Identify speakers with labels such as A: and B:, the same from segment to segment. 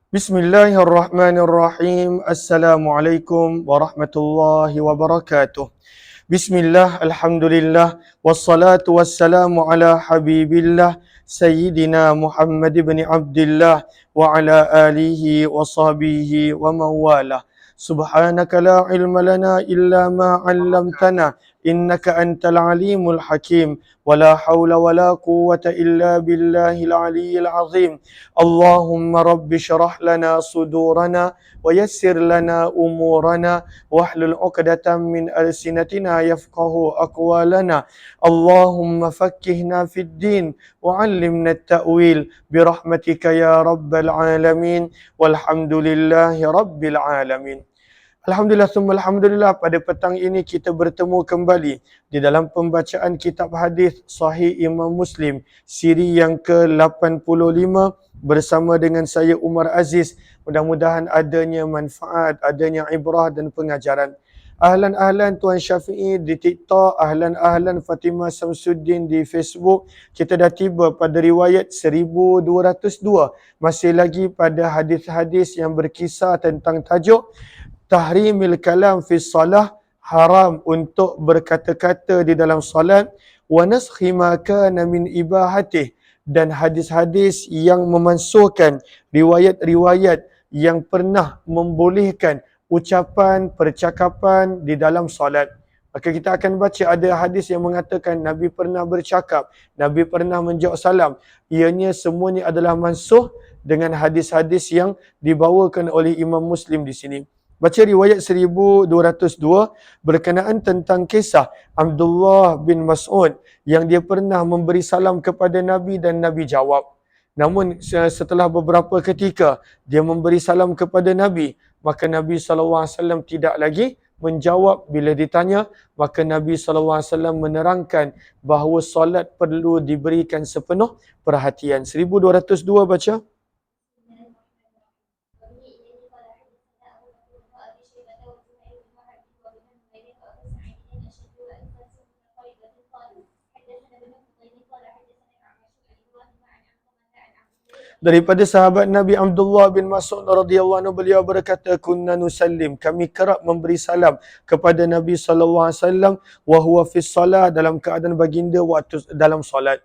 A: Bismillahirrahmanirrahim. Assalamualaikum warahmatullahi wabarakatuh. Bismillah, alhamdulillah, wassalatu wassalamu ala habibillah, Sayyidina Muhammad ibn Abdullah, wa ala alihi wa sahbihi wa mawalah. Subhanaka la ilma lana illa ma 'allamtana, innaka antal alimul hakim, wa la hawla wa la quwwata illa billahil aliyyil azim. Allahumma rabbi syrah lana sudurana, wa yassir lana umurana, wahlul 'uqdatam min alsinatina yafqahu aqwalana. Allahumma fakkihna fid din wa 'allimna at-ta'wil birahmatika ya rabbal alamin, walhamdulillahi rabbil alamin. Alhamdulillah summa alhamdulillah, pada petang ini kita bertemu kembali di dalam pembacaan kitab hadis Sahih Imam Muslim siri yang ke-85 bersama dengan saya Umar Aziz. Mudah-mudahan adanya manfaat, adanya ibrah dan pengajaran. Ahlan Tuan Syafi'i di TikTok, ahlan Fatimah Samsuddin di Facebook. Kita dah tiba pada riwayat 1202, masih lagi pada hadis-hadis yang berkisar tentang tajuk tahrimil kalam fi salah, haram untuk berkata-kata di dalam salat, wa naskhi ma kana min ibahatih, dan hadis-hadis yang memansuhkan riwayat-riwayat yang pernah membolehkan ucapan, percakapan di dalam salat. Maka kita akan baca ada hadis yang mengatakan Nabi pernah bercakap, Nabi pernah menjawab salam. Ianya semuanya adalah mansuh dengan hadis-hadis yang dibawakan oleh Imam Muslim di sini. Baca riwayat 1202 berkenaan tentang kisah Abdullah bin Mas'ud yang dia pernah memberi salam kepada Nabi dan Nabi jawab. Namun setelah beberapa ketika dia memberi salam kepada Nabi, maka Nabi SAW tidak lagi menjawab bila ditanya. Maka Nabi SAW menerangkan bahawa solat perlu diberikan sepenuh perhatian. 1202 baca. Daripada sahabat Nabi Abdullah bin Mas'ud radhiyallahu anhu, beliau berkata, kunna nusallim, kami kerap memberi salam kepada Nabi sallallahu alaihi wasallam wa huwa fi shalah, dalam keadaan baginda waktu dalam solat.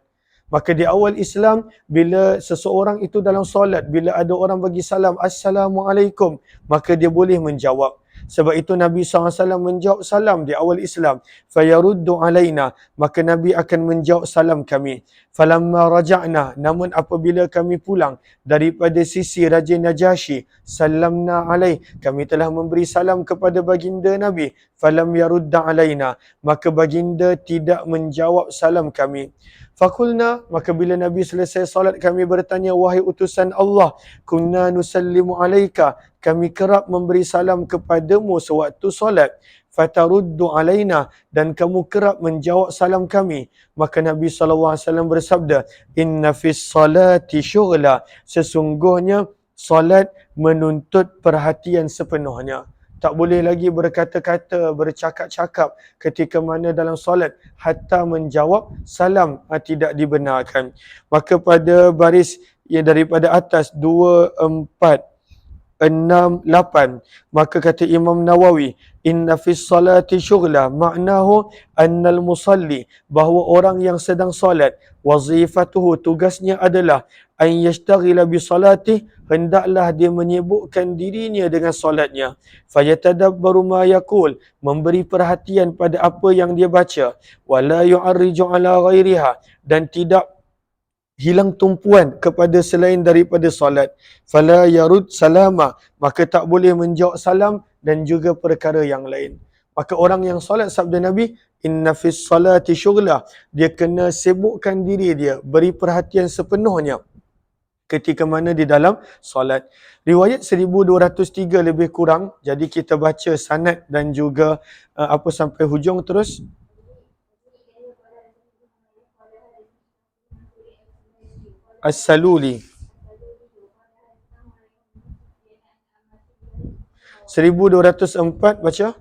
A: Maka di awal Islam, bila seseorang itu dalam solat, bila ada orang bagi salam assalamualaikum, maka dia boleh menjawab. Sebab itu Nabi SAW menjawab salam di awal Islam. Fayaruddu alaina, maka Nabi akan menjawab salam kami. Falamma raja'na, namun apabila kami pulang daripada sisi Raja Najasyi, salamna alaih, kami telah memberi salam kepada baginda Nabi. Falam yarudda alaina, maka baginda tidak menjawab salam kami. Fakulna, maka bila Nabi selesai salat, kami bertanya, wahai utusan Allah, kunna nusallimu alaika, kami kerap memberi salam kepadamu sewaktu solat. Fataruddu alaina, dan kamu kerap menjawab salam kami. Maka Nabi SAW bersabda, inna fis salati syughla, sesungguhnya solat menuntut perhatian sepenuhnya. Tak boleh lagi berkata-kata, bercakap-cakap ketika mana dalam solat, hatta menjawab salam tidak dibenarkan. Maka pada baris yang daripada atas 2, 4, 6, 8, maka kata Imam Nawawi, inna fis salati syughla, maknahu annal musalli, bahawa orang yang sedang solat, wazifatuhu, tugasnya adalah an yashtaghila bi salatih, hendaklah dia menyibukkan dirinya dengan solatnya. Fayatadabbaru ma yaqul, memberi perhatian pada apa yang dia baca. Wala yu'arriju ala ghairiha, dan tidak hilang tumpuan kepada selain daripada solat. Fala yarud salama, maka tak boleh menjawab salam dan juga perkara yang lain. Maka orang yang solat, sabda Nabi, inna fis salati syughla, dia kena sibukkan diri dia, beri perhatian sepenuhnya ketika mana di dalam solat. Riwayat 1203 lebih kurang, jadi kita baca sanad dan juga apa sampai hujung terus. As-Saluli 1204 baca.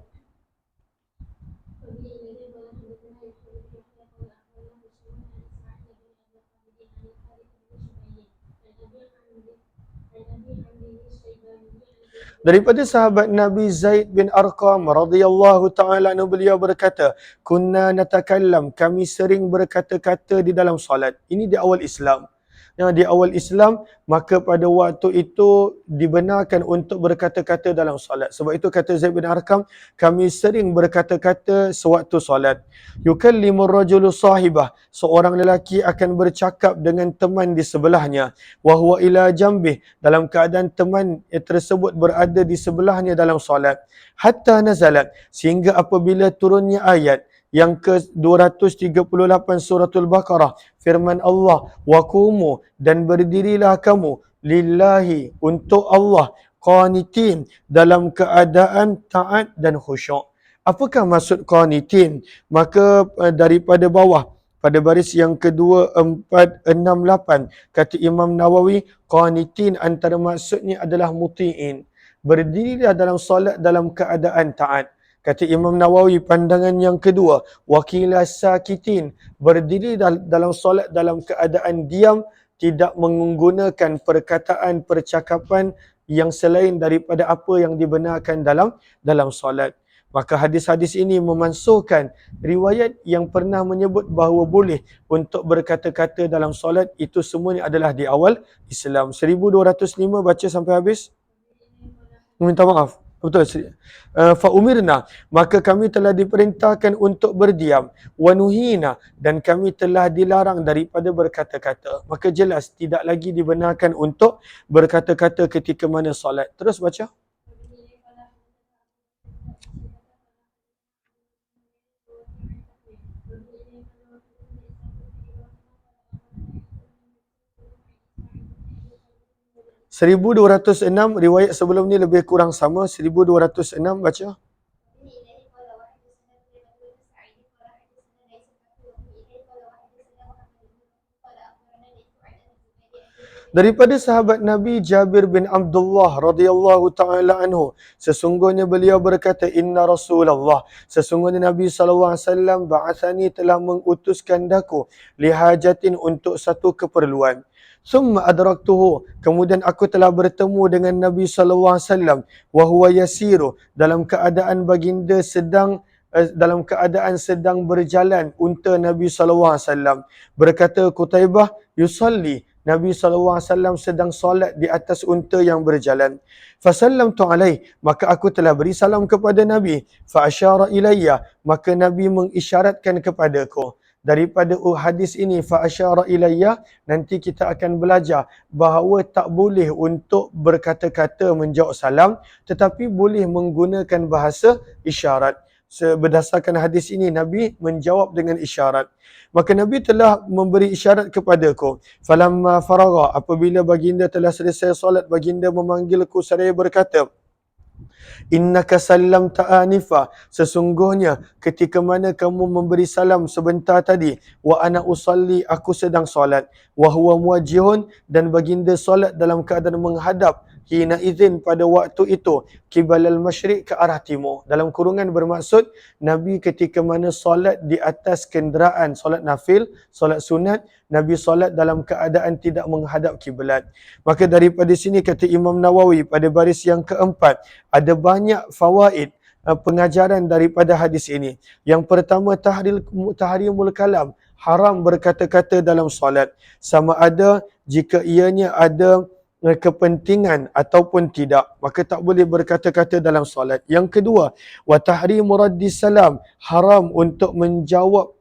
A: Daripada sahabat Nabi Zaid bin Arqam radhiyallahu taala anhu, beliau berkata, "Kunna natakallam, kami sering berkata-kata di dalam solat." Ini di awal Islam. Di awal Islam, maka pada waktu itu dibenarkan untuk berkata-kata dalam solat. Sebab itu kata Zaid bin Arqam, kami sering berkata-kata sewaktu solat. Yukallimur rajulu sahibah, seorang lelaki akan bercakap dengan teman di sebelahnya. Wa huwa ila jambih, dalam keadaan teman tersebut berada di sebelahnya dalam solat. Hatta nazalat, sehingga apabila turunnya ayat yang ke-238 suratul Baqarah, firman Allah, wa qumu, dan berdirilah kamu, lillahi, untuk Allah, qanitin, dalam keadaan taat dan khusyuk. Apakah maksud qanitin? Maka daripada bawah, pada baris yang kedua, 4, 6, 8, kata Imam Nawawi, qanitin antara maksudnya adalah muti'in. Berdirilah dalam solat dalam keadaan taat. Kata Imam Nawawi, pandangan yang kedua, wakila sakitin, berdiri dalam solat dalam keadaan diam, tidak menggunakan perkataan percakapan yang selain daripada apa yang dibenarkan dalam solat. Maka hadis-hadis ini memansuhkan riwayat yang pernah menyebut bahawa boleh untuk berkata-kata dalam solat. Itu semuanya adalah di awal Islam. 1205 baca sampai habis. Minta maaf. Betul. Fa'umirna, maka kami telah diperintahkan untuk berdiam. Wanuhina, dan kami telah dilarang daripada berkata-kata. Maka jelas tidak lagi dibenarkan untuk berkata-kata ketika mana solat. Terus baca. (1206) riwayat sebelum ni lebih kurang sama. 1206 baca. Daripada sahabat Nabi Jabir bin Abdullah radhiyallahu taala anhu, sesungguhnya beliau berkata, inna Rasulullah, sesungguhnya Nabi sallallahu alaihi wasallam ba'athani, telah mengutuskan daku, lihajatin, untuk satu keperluan. Summa adraktuhu, kemudian aku telah bertemu dengan Nabi sallallahu alaihi wasallam, wa huwa yasiru, dalam keadaan baginda sedang berjalan unta Nabi sallallahu alaihi wasallam. Berkata Qutaibah, yusalli, Nabi SAW sedang solat di atas unta yang berjalan. Fasallamtu alaih, maka aku telah beri salam kepada Nabi. Fa'asyara ilayya, maka Nabi mengisyaratkan kepadaku. Daripada hadis ini, fa'asyara ilayya, nanti kita akan belajar bahawa tak boleh untuk berkata-kata menjawab salam, tetapi boleh menggunakan bahasa isyarat. Berdasarkan hadis ini, Nabi menjawab dengan isyarat. Maka Nabi telah memberi isyarat kepadaku. Falamma faragha, apabila baginda telah selesai solat, baginda memanggilku seraya berkata, innaka sallamta anifa, sesungguhnya ketika mana kamu memberi salam sebentar tadi, wa ana usalli, aku sedang solat, wa huwa muwajjihun, dan baginda solat dalam keadaan menghadap, hina izin, pada waktu itu, kibalal masyriq, ke arah timur. Dalam kurungan bermaksud, Nabi ketika mana solat di atas kenderaan, solat nafil, solat sunat, Nabi solat dalam keadaan tidak menghadap kiblat. Maka daripada sini kata Imam Nawawi pada baris yang keempat, ada banyak fawaid, pengajaran daripada hadis ini. Yang pertama, tahrimul kalam, haram berkata-kata dalam solat, sama ada jika ianya ada kepentingan ataupun tidak, maka tak boleh berkata-kata dalam solat. Yang kedua, wa tahrimu raddis salam, haram untuk menjawab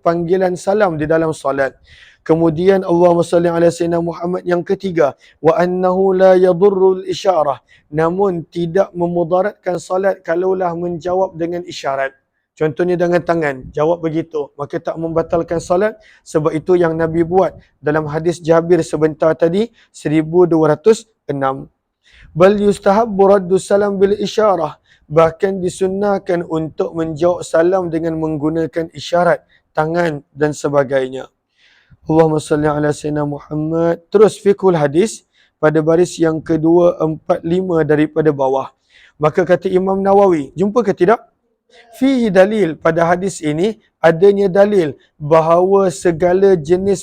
A: panggilan salam di dalam solat. Kemudian Allahumma salli ala sayyidina Muhammad. Yang ketiga, wa annahu la yadurrul isyarah, namun tidak memudaratkan solat kalaulah menjawab dengan isyarat. Contohnya dengan tangan, jawab begitu, maka tak membatalkan solat. Sebab itu yang Nabi buat dalam hadis Jabir sebentar tadi, 1206. Bal yustahabbu raddus salam bil isyarah, bahkan disunnahkan untuk menjawab salam dengan menggunakan isyarat, tangan dan sebagainya. Allahumma salli ala sayyidina Muhammad. Terus fiqhul hadis pada baris yang ke-245 daripada bawah. Maka kata Imam Nawawi, jumpa ke tidak? Fihi dalil, pada hadis ini adanya dalil bahawa segala jenis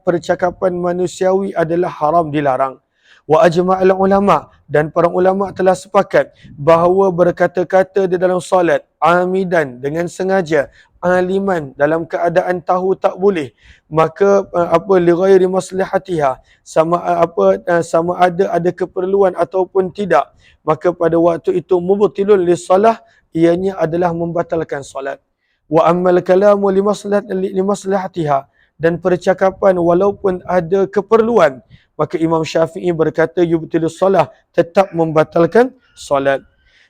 A: percakapan manusiawi adalah haram, dilarang. Wa ajma'al ulama, dan para ulama telah sepakat bahawa berkata-kata di dalam solat amidan dengan sengaja, aliman dalam keadaan tahu tak boleh, maka li ghairi maslahatiha, sama ada keperluan ataupun tidak, maka pada waktu itu mubtilun lisalah, ianya adalah membatalkan solat. Wa ammal kalamu limaslahatiha, dan percakapan walaupun ada keperluan, maka Imam Syafi'i berkata yubtilus solah, tetap membatalkan solat.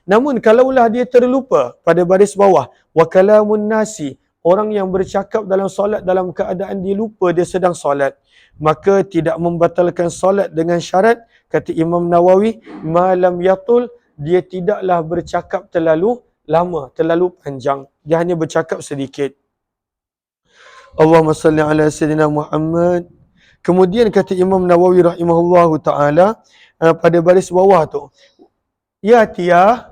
A: Namun kalaulah dia terlupa pada baris bawah, wa kalamun nasi, orang yang bercakap dalam solat dalam keadaan dia lupa dia sedang solat, maka tidak membatalkan solat dengan syarat, kata Imam Nawawi, malam yatul, dia tidaklah bercakap terlalu lama, terlalu panjang, dia hanya bercakap sedikit. Allahumma salli ala Sayyidina Muhammad. Kemudian kata Imam Nawawi rahimahullahu ta'ala, pada baris bawah tu, ya tiyah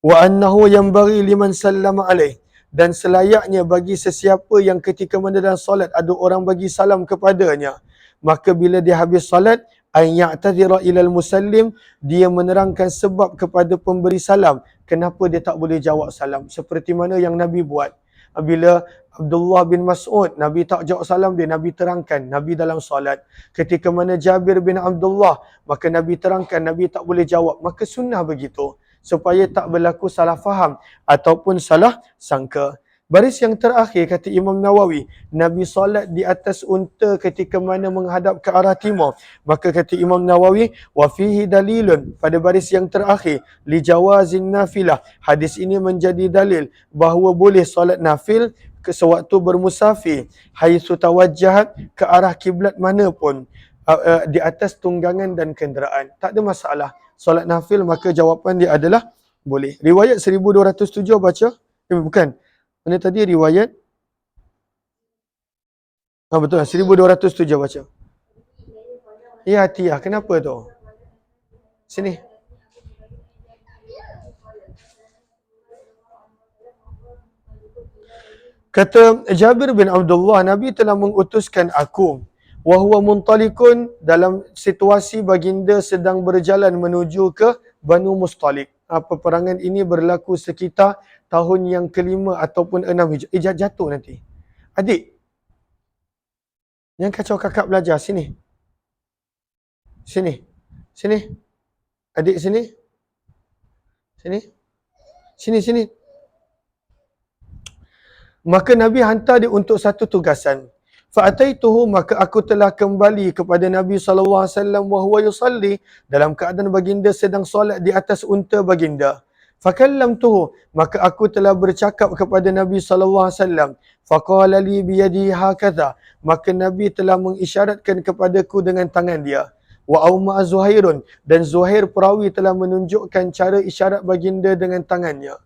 A: wa annahu yanbaghi liman sallama alaih, dan selayaknya bagi sesiapa yang ketika mana dalam solat ada orang bagi salam kepadanya, maka bila dia habis solat, an ya'tadhira ilal musallim, dia menerangkan sebab kepada pemberi salam kenapa dia tak boleh jawab salam, seperti mana yang Nabi buat. Bila Abdullah bin Mas'ud, Nabi tak jawab salam dia, Nabi terangkan, Nabi dalam solat. Ketika mana Jabir bin Abdullah, maka Nabi terangkan, Nabi tak boleh jawab. Maka sunnah begitu, supaya tak berlaku salah faham ataupun salah sangka. Baris yang terakhir kata Imam Nawawi, Nabi solat di atas unta ketika mana menghadap ke arah timur. Maka kata Imam Nawawi, wa fihi dalilun, pada baris yang terakhir, li jawazin nafilah, hadis ini menjadi dalil bahawa boleh solat nafil sewaktu bermusafir, haitsu tawajjahat, ke arah kiblat mana pun, di atas tunggangan dan kenderaan. Tak ada masalah solat nafil, maka jawapan dia adalah boleh. Riwayat 1207 baca? Bukan. Mana tadi riwayat? Betul lah, 1207 baca. Ya Atiyah, kenapa tu? Sini. Kata Jabir bin Abdullah, Nabi telah mengutuskan aku, wa huwa muntalikun, dalam situasi baginda sedang berjalan menuju ke Banu Mustalik. Peperangan ini berlaku sekitar tahun yang kelima ataupun 6 Hijrah. Jatuh nanti. Adik, yang kacau kakak belajar, sini. Sini. Sini. Adik sini. Sini. Sini. Maka Nabi hantar dia untuk satu tugasan. Fa'ataituhu, maka aku telah kembali kepada Nabi SAW wa huwa yusalli, dalam keadaan baginda sedang solat di atas unta baginda. Fakallamtuhu, maka aku telah bercakap kepada Nabi SAW. Faqala li biyadihi hakadha, maka Nabi telah mengisyaratkan kepadaku dengan tangan dia. Wa auma Zuhairun, dan Zuhair perawi telah menunjukkan cara isyarat baginda dengan tangannya.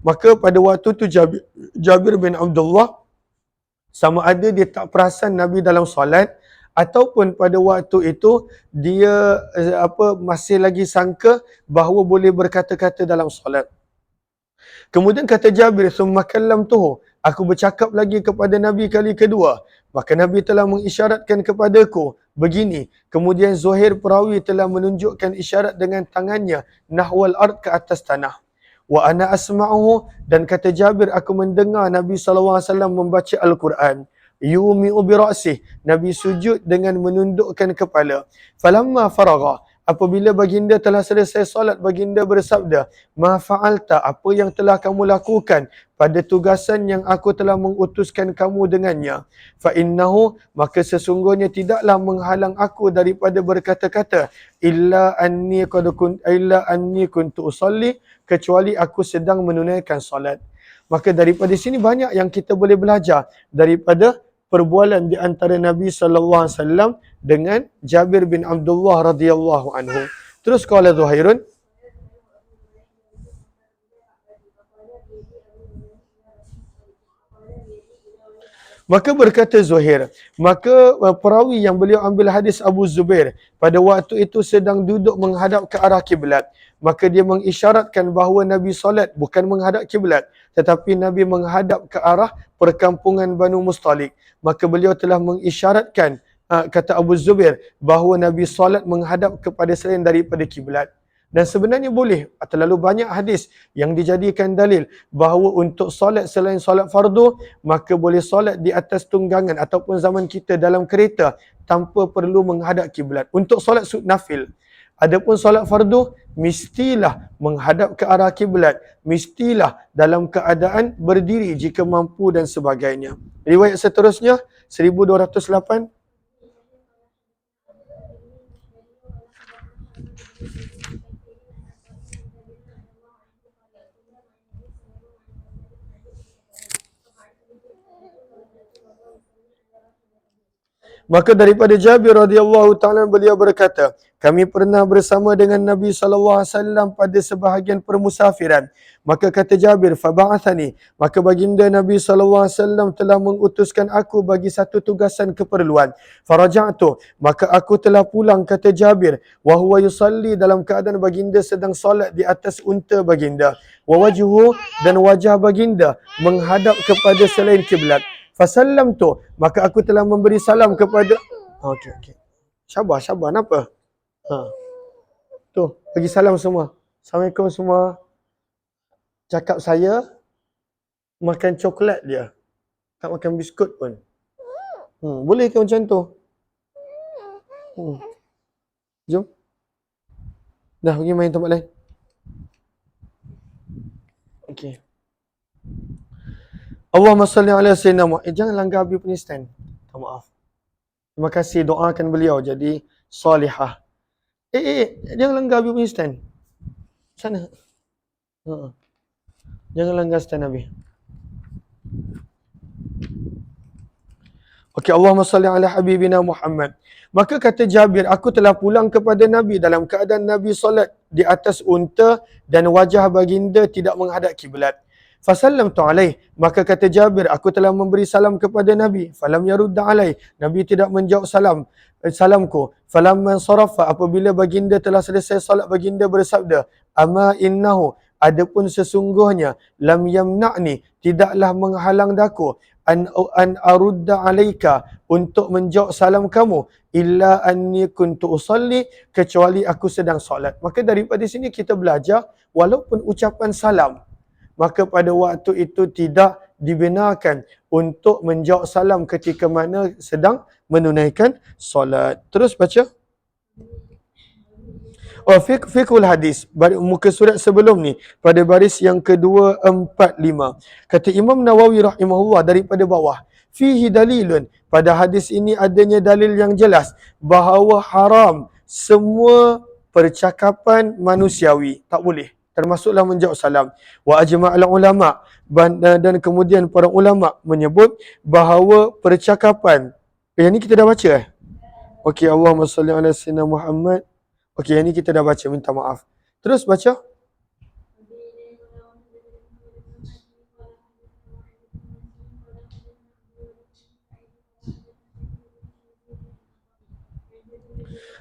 A: Maka pada waktu tu Jabir bin Abdullah, sama ada dia tak perasan Nabi dalam solat, ataupun pada waktu itu dia masih lagi sangka bahawa boleh berkata-kata dalam solat. Kemudian kata Jabir, summa kallamtuhu, aku bercakap lagi kepada Nabi kali kedua, maka Nabi telah mengisyaratkan kepadaku begini. Kemudian Zuhair perawi telah menunjukkan isyarat dengan tangannya nahwal ard, ke atas tanah. Wa ana asma'uhu, dan kata Jabir, aku mendengar Nabi SAW membaca Al-Quran. Yumi'u bi ra'sih, Nabi sujud dengan menundukkan kepala. Falamma faragha, apabila baginda telah selesai solat, baginda bersabda, ma fa'alta, apa yang telah kamu lakukan pada tugasan yang aku telah mengutuskan kamu dengannya. Fa innahu, maka sesungguhnya tidaklah menghalang aku daripada berkata-kata, illa anni kuntu usalli, kecuali aku sedang menunaikan solat. Maka daripada sini banyak yang kita boleh belajar daripada perbualan di antara Nabi SAW dengan Jabir bin Abdullah radhiyallahu anhu. Terus qala Zuhairun, maka berkata Zuhair, maka perawi yang beliau ambil hadis Abu Zubair pada waktu itu sedang duduk menghadap ke arah kiblat. Maka dia mengisyaratkan bahawa Nabi solat bukan menghadap kiblat, tetapi Nabi menghadap ke arah perkampungan Banu Mustalik. Maka beliau telah mengisyaratkan kata Abu Zubair bahawa Nabi solat menghadap kepada selain daripada kiblat. Dan sebenarnya boleh, terlalu banyak hadis yang dijadikan dalil bahawa untuk solat selain solat fardu, maka boleh solat di atas tunggangan ataupun zaman kita dalam kereta tanpa perlu menghadap kiblat. Untuk solat nafil. Adapun solat fardu, mestilah menghadap ke arah kiblat. Mestilah dalam keadaan berdiri jika mampu dan sebagainya. Riwayat seterusnya, 1208. Maka daripada Jabir radhiyallahu taala beliau berkata, kami pernah bersama dengan Nabi sallallahu alaihi wasallam pada sebahagian permusafiran. Maka kata Jabir, faba'athani, maka baginda Nabi sallallahu alaihi wasallam telah mengutuskan aku bagi satu tugasan keperluan. Faraja'tu, maka aku telah pulang, kata Jabir, wa huwa yusalli, dalam keadaan baginda sedang solat di atas unta baginda. Wa wajhu, dan wajah baginda menghadap kepada selain kiblat. Fasallam tu, maka aku telah memberi salam kepada okey. Sabar, kenapa? Tu, bagi salam semua. Assalamualaikum semua. Cakap saya makan coklat dia. Tak makan biskut pun. Boleh ke macam tu? Jom. Dah pergi main tempat lain. Okey. Allahumma salli ala sayyidina Muhammad. Jangan langgar Habib punya stand. Tak maaf. Terima kasih, doakan beliau jadi salihah. Jangan langgar Habib punya stand. Sana. Jangan langgar stand Nabi. Okey, Allahumma salli ala habibina Muhammad. Maka kata Jabir, aku telah pulang kepada Nabi dalam keadaan Nabi solat di atas unta dan wajah baginda tidak menghadap kiblat. Fasallamtu alaih, maka kata Jabir, aku telah memberi salam kepada Nabi. Falam yarudda alaih, Nabi tidak menjawab salamku. Falamman sarafa, apabila baginda telah selesai solat, baginda bersabda, ama innahu, adapun sesungguhnya, lam yamna'ni, tidaklah menghalang daku, an arudda alaika, untuk menjawab salam kamu, illa anni kuntu usalli, kecuali aku sedang solat. Maka daripada sini kita belajar, walaupun ucapan salam, maka pada waktu itu tidak dibenarkan untuk menjawab salam ketika mana sedang menunaikan solat. Terus baca. Fiqhul hadis, muka surat sebelum ni, pada baris yang ke-245. Kata Imam Nawawi rahimahullah daripada bawah, fihi dalilun, pada hadis ini adanya dalil yang jelas bahawa haram semua percakapan manusiawi, tak boleh, termasuklah menjawab salam. Wa ajma'al ulama, dan kemudian para ulama menyebut bahawa percakapan, yang ni kita dah baca Okey, Allahumma salli ala sayyidina Muhammad. Okey, yang ni kita dah baca, minta maaf. Terus baca.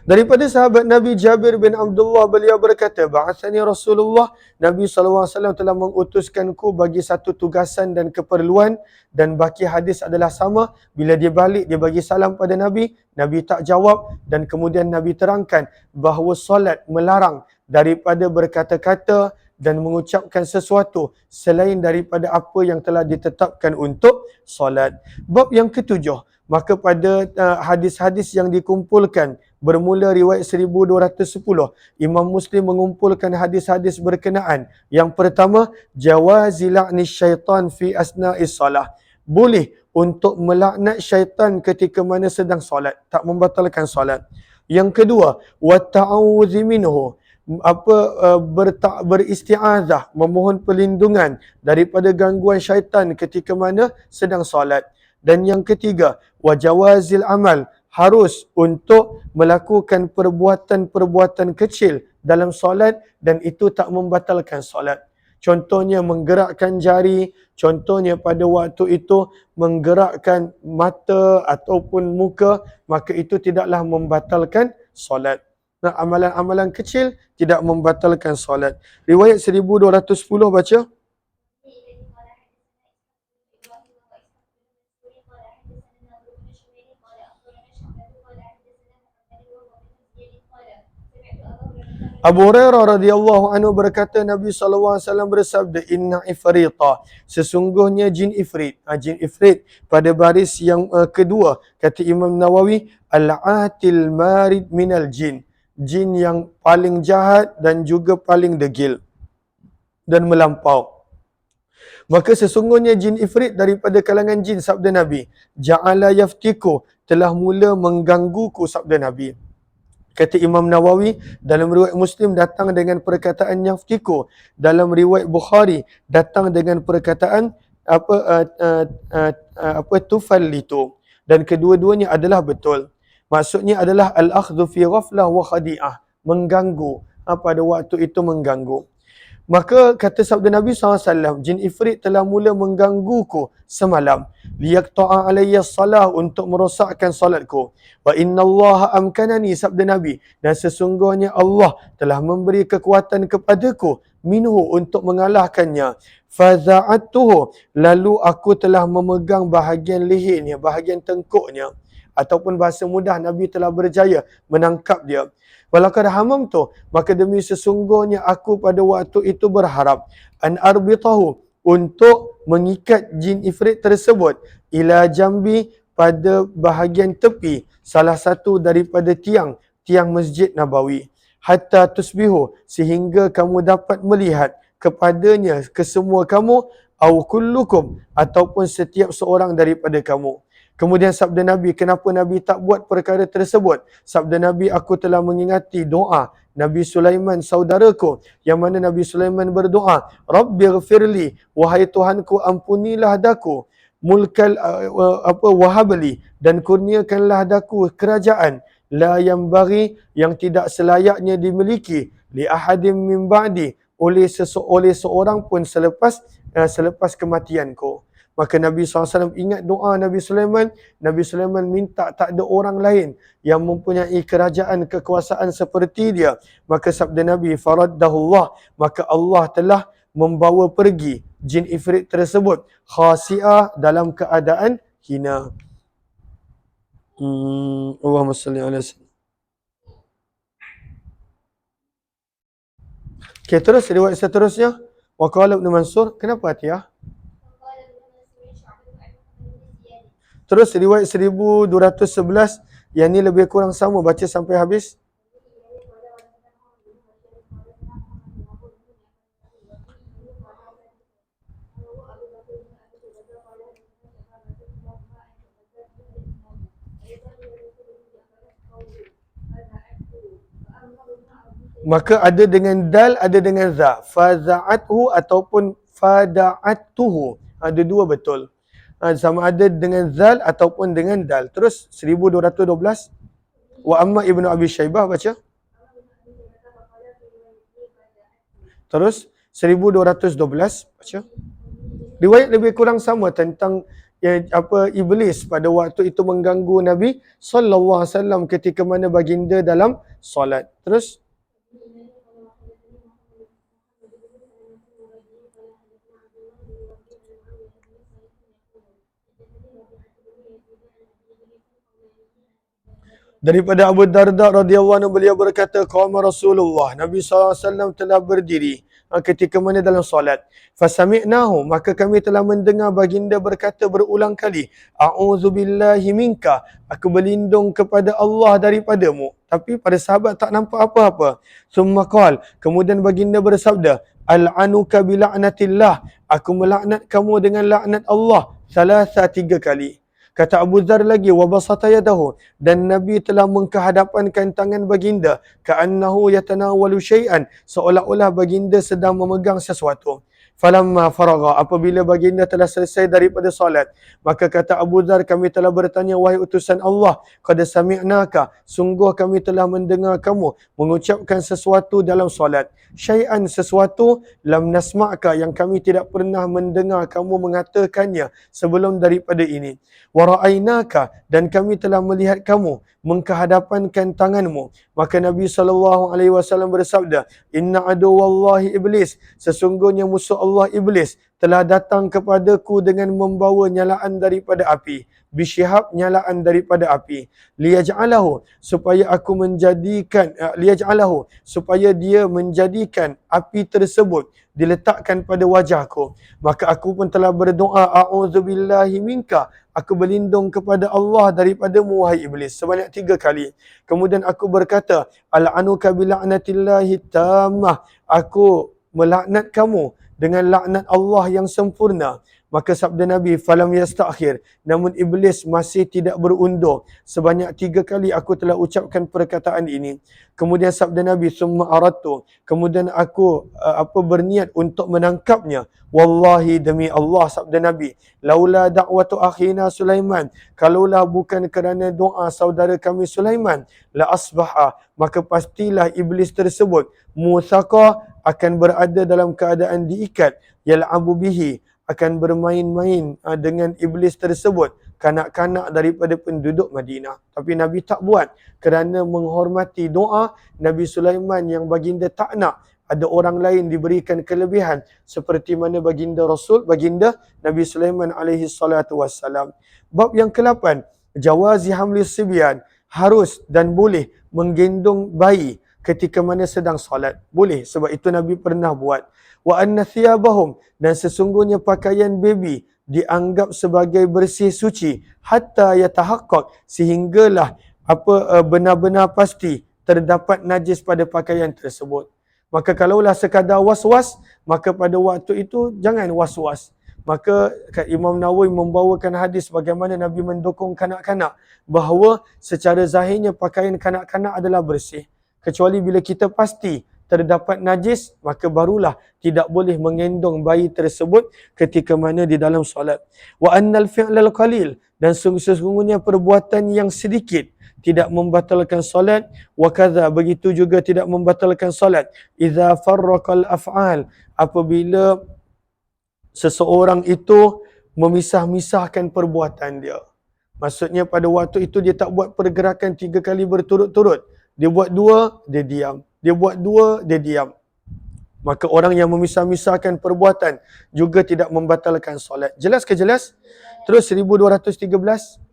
A: Daripada sahabat Nabi Jabir bin Abdullah, beliau berkata, ba'athani Rasulullah, Nabi SAW telah mengutuskanku bagi satu tugasan dan keperluan, dan baki hadis adalah sama. Bila dia balik, dia bagi salam pada Nabi, Nabi tak jawab, dan kemudian Nabi terangkan bahawa solat melarang daripada berkata-kata dan mengucapkan sesuatu selain daripada apa yang telah ditetapkan untuk solat. Bab yang ketujuh, maka pada hadis-hadis yang dikumpulkan bermula riwayat 1210, Imam Muslim mengumpulkan hadis-hadis berkenaan. Yang pertama, jawazi la'ni syaitan fi asna'is salah. Boleh untuk melaknat syaitan ketika mana sedang solat, tak membatalkan solat. Yang kedua, wa ta'awudzi minhu, beristiazah, memohon perlindungan daripada gangguan syaitan ketika mana sedang solat. Dan yang ketiga, wa jawazil amal, harus untuk melakukan perbuatan-perbuatan kecil dalam solat dan itu tak membatalkan solat. Contohnya menggerakkan jari, contohnya pada waktu itu menggerakkan mata ataupun muka, maka itu tidaklah membatalkan solat. Nah, amalan-amalan kecil tidak membatalkan solat. Riwayat 1210 baca. Abu Hurairah radhiyallahu anhu berkata Nabi SAW bersabda, inna ifrita, sesungguhnya jin ifrit. Jin ifrit pada baris yang kedua, kata Imam Nawawi, al-atil marid minal jin. Jin yang paling jahat dan juga paling degil dan melampau. Maka sesungguhnya jin ifrit daripada kalangan jin, sabda Nabi, ja'ala yaftiku, telah mula menggangguku, sabda Nabi. Kata Imam Nawawi, dalam riwayat Muslim datang dengan perkataan yaftiku, dalam riwayat Bukhari datang dengan perkataan tufallitu, dan kedua-duanya adalah betul. Maksudnya adalah al-akhdhu fi ghaflah wa khadi'ah, mengganggu, pada waktu itu mengganggu. Maka kata sabda Nabi SAW, jin ifrit telah mula menggangguku semalam. Liyaqta'a alayya salah, untuk merosakkan salatku. Wa inna Allah amkanani, sabda Nabi. Dan sesungguhnya Allah telah memberi kekuatan kepadaku, minhu, untuk mengalahkannya. Faza'atuhu, lalu aku telah memegang bahagian lehernya, bahagian tengkuknya. Ataupun bahasa mudah, Nabi telah berjaya menangkap dia. Walaqad hamamtu, maka demi sesungguhnya aku pada waktu itu berharap, an arbitahu, untuk mengikat jin ifrit tersebut, ila jambi, pada bahagian tepi salah satu daripada tiang Masjid Nabawi, hatta tusbihu, sehingga kamu dapat melihat kepadanya kesemua kamu, au kullukum, ataupun setiap seorang daripada kamu. Kemudian sabda Nabi, kenapa Nabi tak buat perkara tersebut? Sabda Nabi, aku telah mengingati doa Nabi Sulaiman saudaraku, yang mana Nabi Sulaiman berdoa, Rabbighfirli, wahai Tuhanku ampunilah daku, mulkal wahabli, dan kurniakanlah daku kerajaan, la yang bagi, yang tidak selayaknya dimiliki, li ahadim min ba'di, oleh seorang pun selepas kematianku. Maka Nabi SAW ingat doa Nabi Sulaiman. Nabi Sulaiman minta tak ada orang lain yang mempunyai kerajaan kekuasaan seperti dia. Maka sabda Nabi, faraddahullah, maka Allah telah membawa pergi jin ifrit tersebut, khasi'ah, dalam keadaan hina. Allahumma salli ala sallam. Okay, terus riwayat seterusnya. Wa qala Ibn Mansur, kenapa Atiyah? Terus riwayat 1211, yang ni lebih kurang sama, baca sampai habis. Maka ada dengan dal, ada dengan za. Faza'athu ataupun fada'atuhu. Ada dua betul. Sama ada dengan zal ataupun dengan dal. Terus 1212. Wa amma Ibnu Abi Syaibah, baca. Terus 1212, baca. Riwayat lebih kurang sama tentang iblis pada waktu itu mengganggu Nabi sallallahu alaihi wasallam ketika mana baginda dalam solat. Terus daripada Abu Darda radhiyallahu anhu, beliau berkata, qama Rasulullah, Nabi SAW telah berdiri ketika mana dalam solat. Fasami'nahu, maka kami telah mendengar baginda berkata berulang kali, a'udzubillahi minka, aku berlindung kepada Allah daripadamu. Tapi pada sahabat tak nampak apa-apa. Summa qala, kemudian baginda bersabda, al'anuka bila'natillah, aku melaknat kamu dengan laknat Allah, salasa, 3 kali. Kata Abu Dzar lagi, wa basata yadahu, dan Nabi telah menghadapankan tangan baginda, ka'annahu yatanawalu syai'an, seolah-olah baginda sedang memegang sesuatu. Falamma faragha, apabila baginda telah selesai daripada solat, maka kata Abu Dzar, kami telah bertanya, wahai utusan Allah, qad sami'naka, sungguh kami telah mendengar kamu mengucapkan sesuatu dalam solat. Syai'an, sesuatu, lam nasma'ka, yang kami tidak pernah mendengar kamu mengatakannya sebelum daripada ini. Wa ra'ainaka, dan kami telah melihat kamu menghadapankan tanganmu. Maka Nabi SAW bersabda, inna aduwallahi iblis, sesungguhnya musuh Allah Iblis telah datang kepadaku dengan membawa nyalaan daripada api, bisyihab, nyalaan daripada api, liyaj'alahu, supaya aku menjadikan liyaj'alahu, supaya dia menjadikan api tersebut diletakkan pada wajahku. Maka aku pun telah berdoa, a'udzubillahi minka, aku berlindung kepada Allah daripadamu wahai iblis, sebanyak 3 kali. Kemudian aku berkata, al'anuka bila'natillahi tammah, aku melaknat kamu dengan laknat Allah yang sempurna. Maka sabda Nabi, falam yastakhir, namun iblis masih tidak berundur. Sebanyak 3 kali aku telah ucapkan perkataan ini. Kemudian sabda Nabi, summa aradtu, kemudian aku berniat untuk menangkapnya. Wallahi, demi Allah, sabda Nabi, laula da'watu akhina Sulaiman, kalaulah bukan kerana doa saudara kami Sulaiman, la asbaha, maka pastilah iblis tersebut muthaqa, akan berada dalam keadaan diikat, yal'abu bihi, akan bermain-main dengan iblis tersebut, kanak-kanak daripada penduduk Madinah. Tapi Nabi tak buat kerana menghormati doa Nabi Sulaiman yang baginda tak nak ada orang lain diberikan kelebihan seperti mana baginda Nabi Sulaiman alaihi salatu wassalam. Bab yang ke-8, jawazi hamlis sibyan, harus dan boleh menggendong bayi ketika mana sedang solat. Boleh, sebab itu Nabi pernah buat. Wa anna thiyabahum, dan sesungguhnya pakaian baby dianggap sebagai bersih suci, hatta yatahaqqaq, sehinggalah benar-benar pasti terdapat najis pada pakaian tersebut. Maka kalaulah sekadar was-was, maka pada waktu itu jangan was-was. Maka Imam Nawawi membawakan hadis bagaimana Nabi mendukung kanak-kanak bahawa secara zahirnya pakaian kanak-kanak adalah bersih. Kecuali bila kita pasti terdapat najis, maka barulah tidak boleh mengendong bayi tersebut ketika mana di dalam solat. Wa annal fi'lal qalil, dan sesungguhnya perbuatan yang sedikit tidak membatalkan solat. Wa kadza, begitu juga tidak membatalkan solat, idza farraqal af'al, apabila seseorang itu memisah-misahkan perbuatan dia. Maksudnya pada waktu itu dia tak buat pergerakan 3 kali berturut-turut. Dia buat 2, dia diam. Dia buat 2, dia diam. Maka orang yang memisah-misahkan perbuatan juga tidak membatalkan solat. Jelas ke jelas? Terus 1213.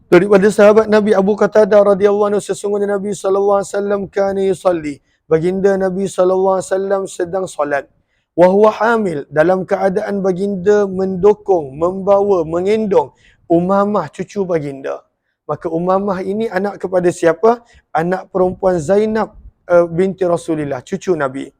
A: Daripada sahabat Nabi Abu Qatadah radhiyallahu anhu, sesungguhnya Nabi SAW kana yusalli, baginda Nabi SAW sedang solat. Wa huwa hamil, dalam keadaan baginda mendukung, membawa, mengendong Umamah, cucu baginda. Maka Umamah ini anak kepada siapa? Anak perempuan Zainab binti Rasulullah, cucu Nabi.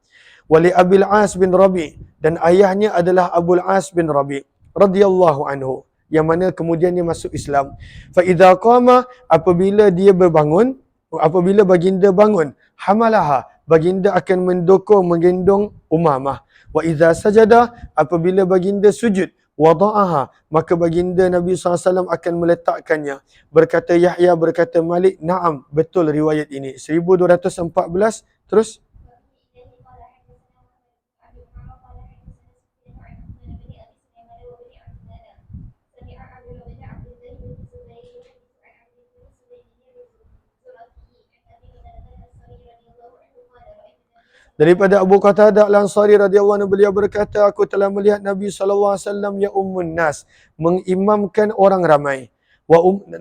A: Wali Abil As bin Rabi, dan ayahnya adalah Abul As bin Rabi radhiyallahu anhu, yang mana kemudian dia masuk Islam. Fa idza qama, apabila dia berbangun, apabila baginda bangun, hamalaha, baginda akan mendukung, menggendong Umamah. Wa idza sajada, apabila baginda sujud, wada'aha, maka baginda Nabi SAW akan meletakkannya. Berkata Yahya, berkata Malik, na'am, betul riwayat ini. 1214, terus. Daripada Abu Qatadah Al-Ansari radhiyallahu anhu, beliau berkata, aku telah melihat Nabi SAW ya ummun nas, mengimamkan orang ramai.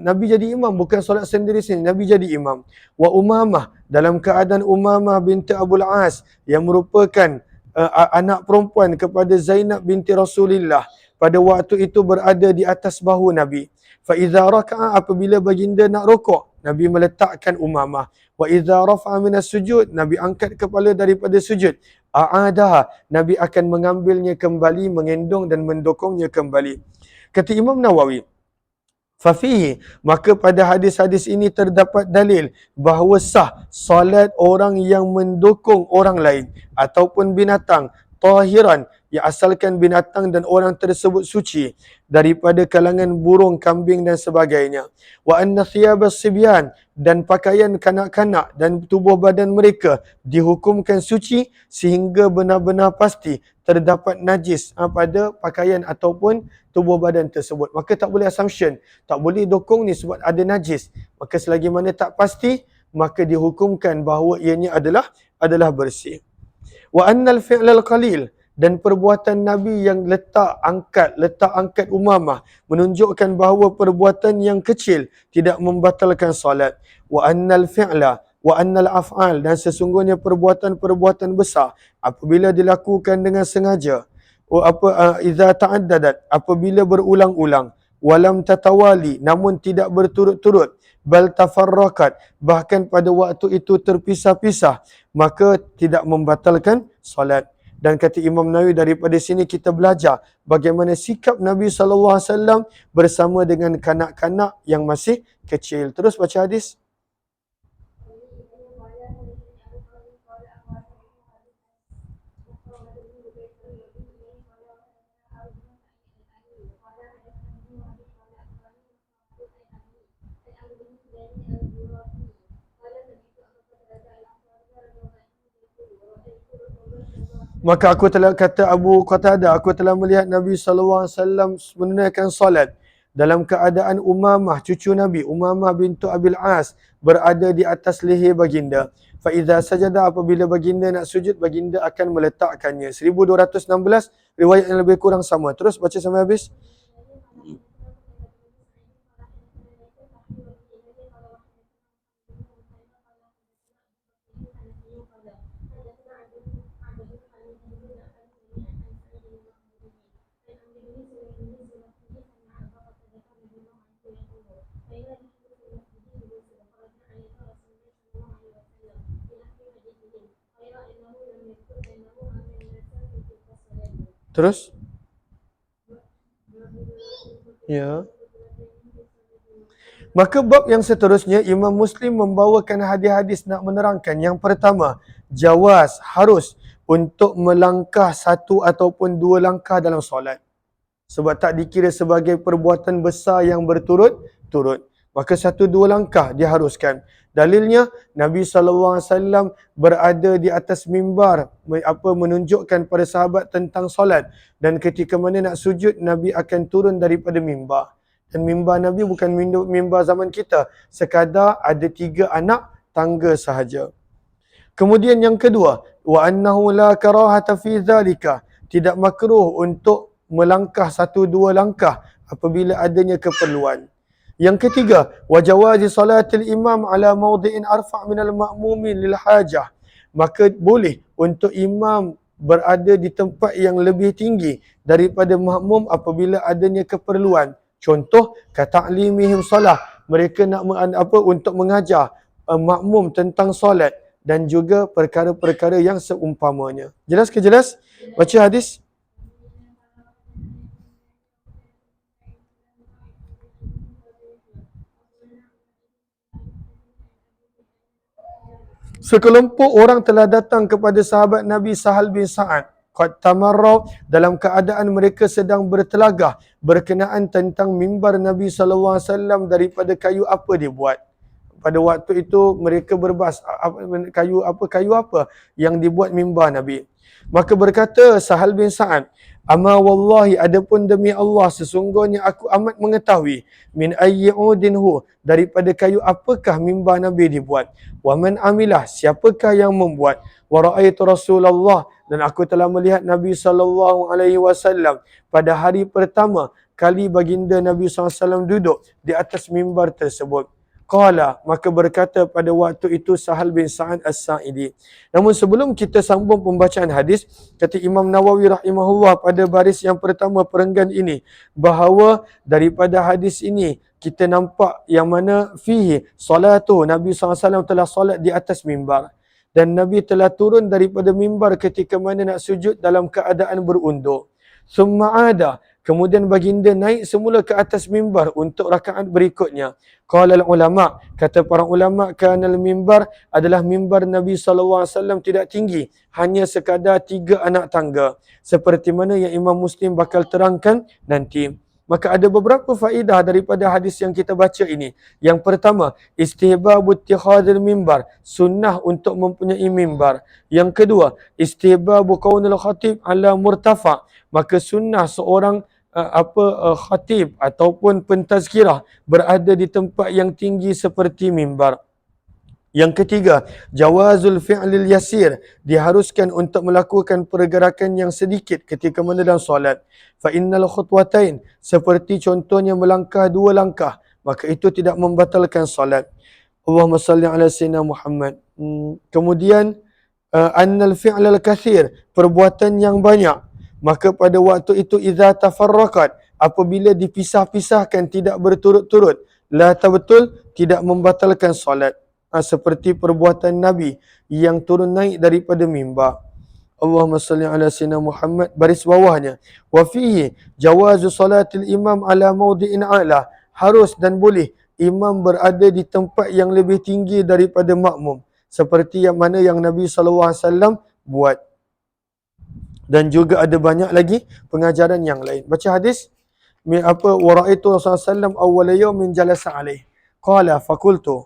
A: Nabi jadi imam, bukan solat sendiri sini, Nabi jadi imam. Wa Umamah, dalam keadaan Umamah binti Abul As, yang merupakan anak perempuan kepada Zainab binti Rasulullah, pada waktu itu berada di atas bahu Nabi. Fa idza raka'a, apabila baginda nak rukuk, Nabi meletakkan Umamah. Wa idza rafa'a minas sujud, Nabi angkat kepala daripada sujud. A'adaha, Nabi akan mengambilnya kembali, mengendong dan mendukungnya kembali. Kata Imam Nawawi, fafihi, maka pada hadis-hadis ini terdapat dalil bahawa sah solat orang yang mendukung orang lain ataupun binatang tahiran, yang asalkan binatang dan orang tersebut suci daripada kalangan burung, kambing dan sebagainya. Wa anna thiyabas sibyan, dan pakaian kanak-kanak dan tubuh badan mereka dihukumkan suci sehingga benar-benar pasti terdapat najis pada pakaian ataupun tubuh badan tersebut. Maka tak boleh assumption, tak boleh dokong ni sebab ada najis. Maka selagi mana tak pasti, maka dihukumkan bahawa ianya adalah bersih. Wa annal fi'lal qalil, dan perbuatan Nabi yang letak angkat Umamah menunjukkan bahawa perbuatan yang kecil tidak membatalkan solat. Wa annal fi'la wa annal af'al, dan sesungguhnya perbuatan-perbuatan besar apabila dilakukan dengan sengaja, idza ta'addadat, apabila berulang-ulang, walam tatawali, namun tidak berturut-turut, bal tafarraqat, bahkan pada waktu itu terpisah-pisah, maka tidak membatalkan solat. Dan kata Imam Nawawi, daripada sini kita belajar bagaimana sikap Nabi SAW bersama dengan kanak-kanak yang masih kecil. Terus baca hadis. Maka aku telah, kata Abu Qatadah, aku telah melihat Nabi SAW menunaikan salat dalam keadaan Umamah, cucu Nabi, Umamah bintu Abil As, berada di atas leher baginda. Fa'idha sajada, apabila baginda nak sujud, baginda akan meletakkannya. 1216, riwayat yang lebih kurang sama. Terus baca sampai habis. Terus? Ya. Maka bab yang seterusnya, Imam Muslim membawakan hadis-hadis nak menerangkan. Yang pertama, jawaz, harus untuk melangkah satu ataupun dua langkah dalam solat. Sebab tak dikira sebagai perbuatan besar yang berturut-turut. Maka satu dua langkah diharuskan. Dalilnya, Nabi SAW berada di atas mimbar menunjukkan pada sahabat tentang solat. Dan ketika mana nak sujud, Nabi akan turun daripada mimbar. Dan mimbar Nabi bukan mimbar zaman kita. Sekadar ada 3 anak tangga sahaja. Kemudian yang kedua, wa annahu la karahata fi dzalika, tidak makruh untuk melangkah satu dua langkah apabila adanya keperluan. Yang ketiga, wa jawazi salatil imam ala mawdi'in arfa' minal ma'mumin lil hajah, maka boleh untuk imam berada di tempat yang lebih tinggi daripada makmum apabila adanya keperluan. Contoh, kata'limihim salah, mereka nak untuk mengajar makmum tentang solat, dan juga perkara-perkara yang seumpamanya. Jelas ke jelas? Baca hadis. Sekelompok orang telah datang kepada sahabat Nabi Sahal bin Sa'ad, qad tamarraw, dalam keadaan mereka sedang bertelagah berkenaan tentang mimbar Nabi SAW daripada kayu apa dia buat. Pada waktu itu mereka berbahas kayu apa yang dibuat mimbar Nabi. Maka berkata Sahal bin Sa'ad, ama wallahi, adapun demi Allah, sesungguhnya aku amat mengetahui, min ayyudinhu, daripada kayu apakah mimbar Nabi dibuat, wa man amilah, siapakah yang membuat, wa ra'aitu Rasulullah, dan aku telah melihat Nabi SAW pada hari pertama kali baginda Nabi SAW duduk di atas mimbar tersebut. Qala, maka berkata pada waktu itu Sahal bin Sa'ad As-Sa'idi. Namun sebelum kita sambung pembacaan hadis, kata Imam Nawawi rahimahullah pada baris yang pertama perenggan ini, bahawa daripada hadis ini kita nampak yang mana fihi salatu, Nabi SAW telah solat di atas mimbar. Dan Nabi telah turun daripada mimbar ketika mana nak sujud dalam keadaan berundur. Summa ada, Kemudian baginda naik semula ke atas mimbar untuk rakaat berikutnya. Qala ulama, kata para ulama, kanal mimbar adalah mimbar Nabi SAW tidak tinggi, hanya sekadar 3 anak tangga. Seperti mana yang Imam Muslim bakal terangkan nanti. Maka ada beberapa faedah daripada hadis yang kita baca ini. Yang pertama, istihbabut ittikhadil mimbar, sunnah untuk mempunyai mimbar. Yang kedua, istihbabu qaunul khatib ala murtafa, maka sunnah seorang khatib ataupun pentazkirah berada di tempat yang tinggi seperti mimbar. Yang ketiga, jawazul fi'lil yasir, diharuskan untuk melakukan pergerakan yang sedikit ketika mana dalam solat. Fa innal khutwatain, seperti contohnya melangkah 2 langkah, maka itu tidak membatalkan solat. Allahumma salli ala sayyidina Muhammad. Kemudian annal fi'lal kathir, perbuatan yang banyak, maka pada waktu itu idza tafarraqat, apabila dipisah-pisahkan tidak berturut-turut, la tabtul, tidak membatalkan solat. Seperti perbuatan Nabi yang turun naik daripada mimbar. Allahumma salli ala sayyidina Muhammad. Baris bawahnya, wa fihi jawazu salatil imam ala mawdi'in a'la, harus dan boleh imam berada di tempat yang lebih tinggi daripada makmum, seperti yang mana yang Nabi SAW buat. Dan juga ada banyak lagi pengajaran yang lain. Baca hadis, wa ra'aitu Rasulullah SAW awwala yawmin jalasa alaih. Qala fakultu,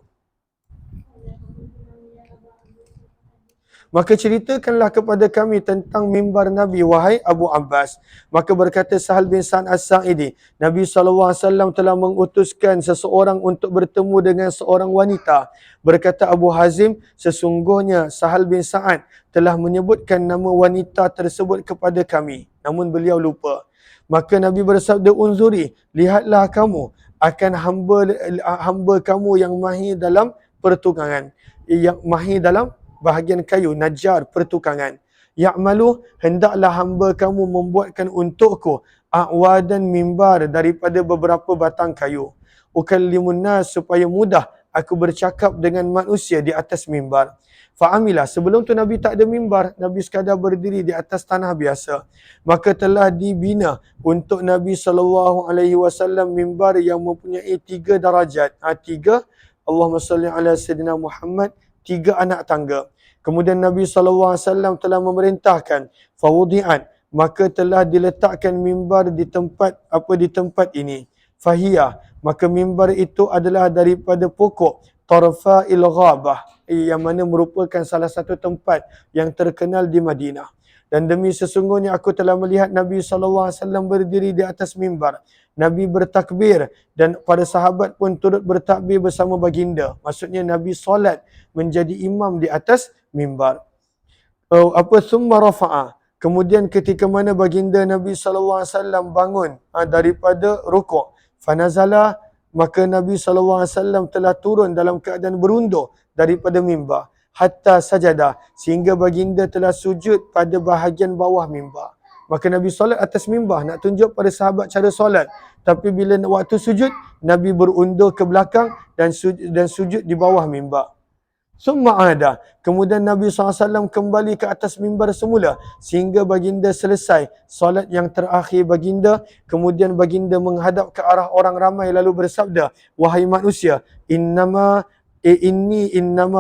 A: maka ceritakanlah kepada kami tentang mimbar Nabi, wahai Abu Abbas. Maka berkata Sahal bin Sa'ad As-Sa'idi, Nabi SAW telah mengutuskan seseorang untuk bertemu dengan seorang wanita. Berkata Abu Hazim, sesungguhnya Sahal bin Sa'ad telah menyebutkan nama wanita tersebut kepada kami, namun beliau lupa. Maka Nabi bersabda, unzuri, lihatlah kamu akan hamba kamu yang mahir dalam pertukangan, yang mahir dalam bahagian kayu, najar, pertukangan. Ya'malu, hendaklah hamba kamu membuatkan untukku a'wadan mimbar, daripada beberapa batang kayu. Ukallimun nas, supaya mudah aku bercakap dengan manusia di atas mimbar. Fa'amilah, sebelum tu Nabi tak ada mimbar, Nabi sekadar berdiri di atas tanah biasa. Maka telah dibina untuk Nabi SAW mimbar yang mempunyai 3 darajat. 3, Allahumma salli ala sayyidina Muhammad, 3 anak tangga. Kemudian Nabi SAW telah memerintahkan, fawudi'an, maka telah diletakkan mimbar di tempat ini. Fahiyah, maka mimbar itu adalah daripada pokok Tarfa'il Ghabah, yang mana merupakan salah satu tempat yang terkenal di Madinah. Dan demi sesungguhnya aku telah melihat Nabi SAW berdiri di atas mimbar. Nabi bertakbir dan para sahabat pun turut bertakbir bersama baginda. Maksudnya Nabi solat menjadi imam di atas mimbar. Summa rafa'a, kemudian ketika mana baginda Nabi SAW bangun daripada rukuk, fanazala, maka Nabi SAW telah turun dalam keadaan berundur daripada mimbar. Hatta sajadah, sehingga baginda telah sujud pada bahagian bawah mimbar. Maka Nabi solat atas mimbar, nak tunjuk pada sahabat cara solat. Tapi bila waktu sujud, Nabi berundur ke belakang dan sujud di bawah mimbar. Summa ada, kemudian Nabi SAW kembali ke atas mimbar semula sehingga baginda selesai solat yang terakhir baginda. Kemudian baginda menghadap ke arah orang ramai lalu bersabda, wahai manusia, innama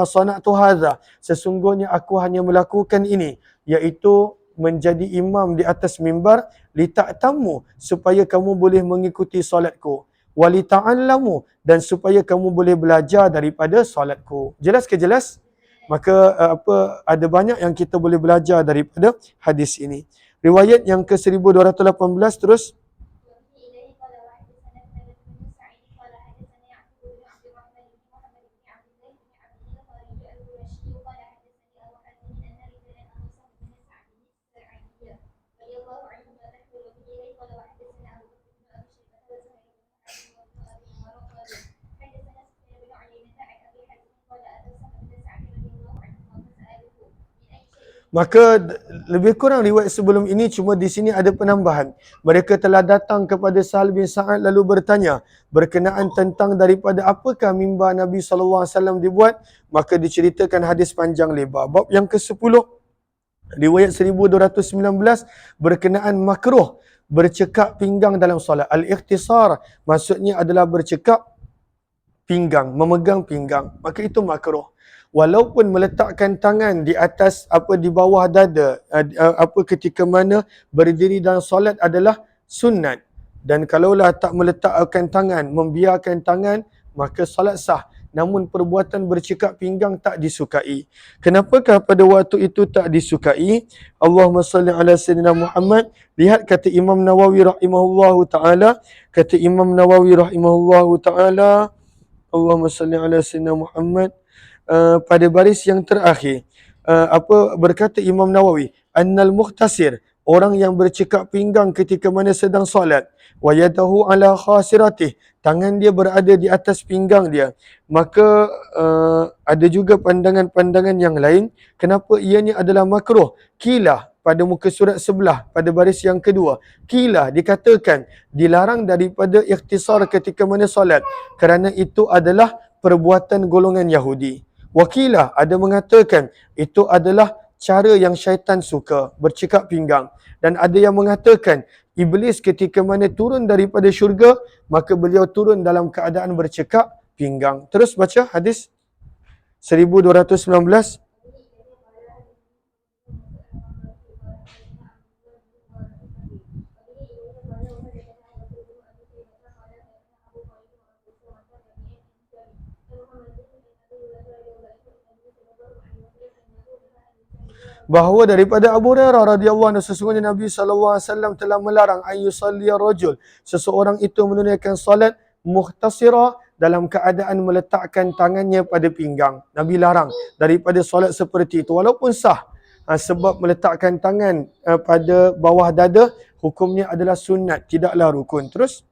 A: sana'tu hadza, sesungguhnya aku hanya melakukan ini, iaitu menjadi imam di atas mimbar, lita'tamu, supaya kamu boleh mengikuti solatku, walita'allamu, dan supaya kamu boleh belajar daripada solatku. Jelas ke jelas? Maka ada banyak yang kita boleh belajar daripada hadis ini. Riwayat yang ke 1218 terus. Maka lebih kurang riwayat sebelum ini, cuma di sini ada penambahan. Mereka telah datang kepada Sahal bin Sa'ad lalu bertanya berkenaan tentang daripada apakah mimbar Nabi SAW dibuat. Maka diceritakan hadis panjang lebar. Bab yang ke-10, riwayat 1219 berkenaan makruh bercekak pinggang dalam solat. Al-ikhtisar maksudnya adalah bercekak pinggang, memegang pinggang. Maka itu makruh. Walaupun meletakkan tangan di atas di bawah dada ketika mana berdiri dalam solat adalah sunat. Dan kalaulah tak meletakkan tangan, membiarkan tangan, maka solat sah. Namun perbuatan bercekak pinggang tak disukai. Kenapakah pada waktu itu tak disukai? Allahumma salli ala sayyidina Muhammad. Lihat kata Imam Nawawi rahimahullahu taala, kata Imam Nawawi rahimahullahu taala, Allahumma salli ala sayyidina Muhammad, pada baris yang terakhir, berkata Imam Nawawi, annal mukhtasir, orang yang bercekak pinggang ketika mana sedang solat, wa yadahu ala khasiratih, tangan dia berada di atas pinggang dia, maka ada juga pandangan-pandangan yang lain kenapa ianya adalah makruh. Kila, pada muka surat sebelah pada baris yang kedua, kila dikatakan dilarang daripada ikhtisar ketika mana solat kerana itu adalah perbuatan golongan Yahudi. Wakilah ada mengatakan itu adalah cara yang syaitan suka, bercekak pinggang. Dan ada yang mengatakan iblis ketika mana turun daripada syurga, maka beliau turun dalam keadaan bercekak pinggang. Terus baca hadis 1219. Bahawa daripada Abu Hurairah radhiyallahu anhu, sesungguhnya Nabi SAW telah melarang ayyusalliya rajul, seseorang itu menunaikan salat mukhtasira, dalam keadaan meletakkan tangannya pada pinggang. Nabi larang daripada solat seperti itu, walaupun sah, sebab meletakkan tangan pada bawah dada hukumnya adalah sunat, tidaklah rukun. Terus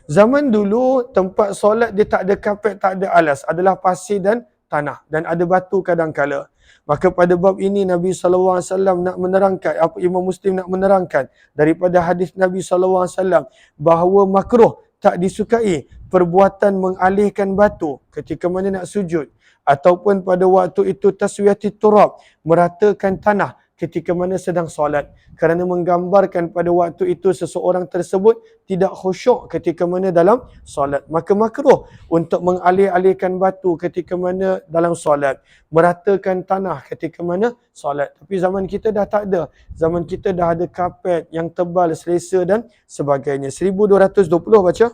A: zaman dulu tempat solat dia tak ada kapet, tak ada alas, adalah pasir dan tanah, dan ada batu kadang-kala. Maka pada bab ini Nabi SAW nak menerangkan, Imam Muslim nak menerangkan daripada hadis Nabi SAW bahawa makruh, tak disukai perbuatan mengalihkan batu ketika mana nak sujud, ataupun pada waktu itu taswiyati turab, meratakan tanah ketika mana sedang solat, kerana menggambarkan pada waktu itu seseorang tersebut tidak khusyuk ketika mana dalam solat. Maka makruh untuk mengalih-alihkan batu ketika mana dalam solat, meratakan tanah ketika mana solat. Tapi zaman kita dah tak ada. Zaman kita dah ada kapet yang tebal, selesa dan sebagainya. 1220 baca.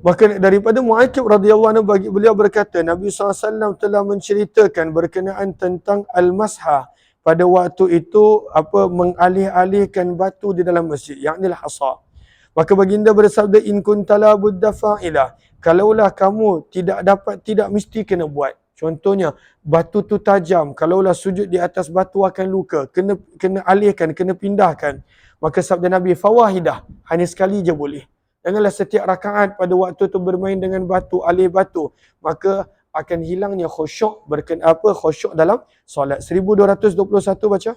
A: Maka daripada Mu'aqib radhiyallahu anhu, bagi beliau berkata, Nabi SAW telah menceritakan berkenaan tentang al-masha, pada waktu itu mengalih-alihkan batu di dalam masjid, yakni al-hasa. Maka baginda bersabda, in kuntala budda fa'ilah, kalaulah kamu tidak mesti kena buat. Contohnya batu tu tajam, kalaulah sujud di atas batu akan luka, kena alihkan, kena pindahkan. Maka sabda Nabi, fawahidah, hanya sekali je boleh. Janganlah setiap rakaat pada waktu tu bermain dengan batu, alih batu, maka akan hilangnya khusyuk khusyuk dalam solat. 1221 baca.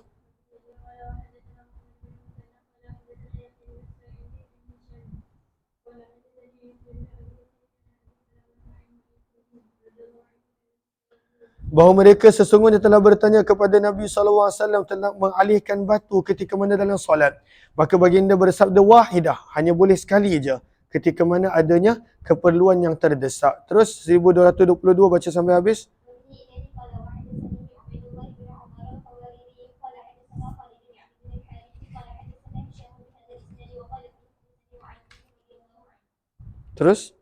A: Bahawa mereka sesungguhnya telah bertanya kepada Nabi SAW tentang mengalihkan batu ketika mana dalam solat. Maka baginda bersabda, wahidah, hanya boleh sekali je ketika mana adanya keperluan yang terdesak. Terus 1222 baca sampai habis. Terus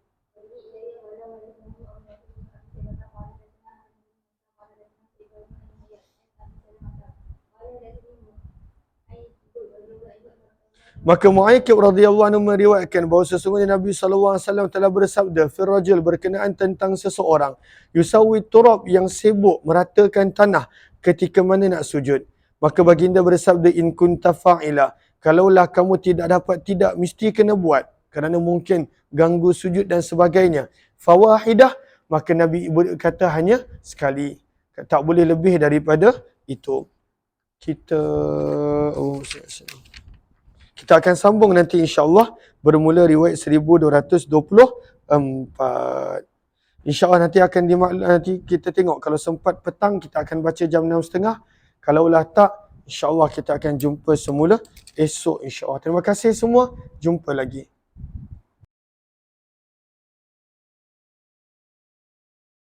A: maka Mu'aqib radhiyallahu anhu meriwayatkan bahawa sesungguhnya Nabi SAW telah bersabda, fir rajul, berkenaan tentang seseorang, yusawi turab, yang sibuk meratakan tanah ketika mana nak sujud. Maka baginda bersabda, in kunta fa'ila, kalaulah kamu tidak mesti kena buat, kerana mungkin ganggu sujud dan sebagainya. Fawahidah, maka Nabi kata hanya sekali, tak boleh lebih daripada itu. kita kita akan sambung nanti insya-Allah bermula riwayat 1224. InsyaAllah nanti kita tengok kalau sempat petang kita akan baca jam 6.30. Kalaulah tak, insyaAllah kita akan jumpa semula esok insyaAllah. Terima kasih semua. Jumpa lagi.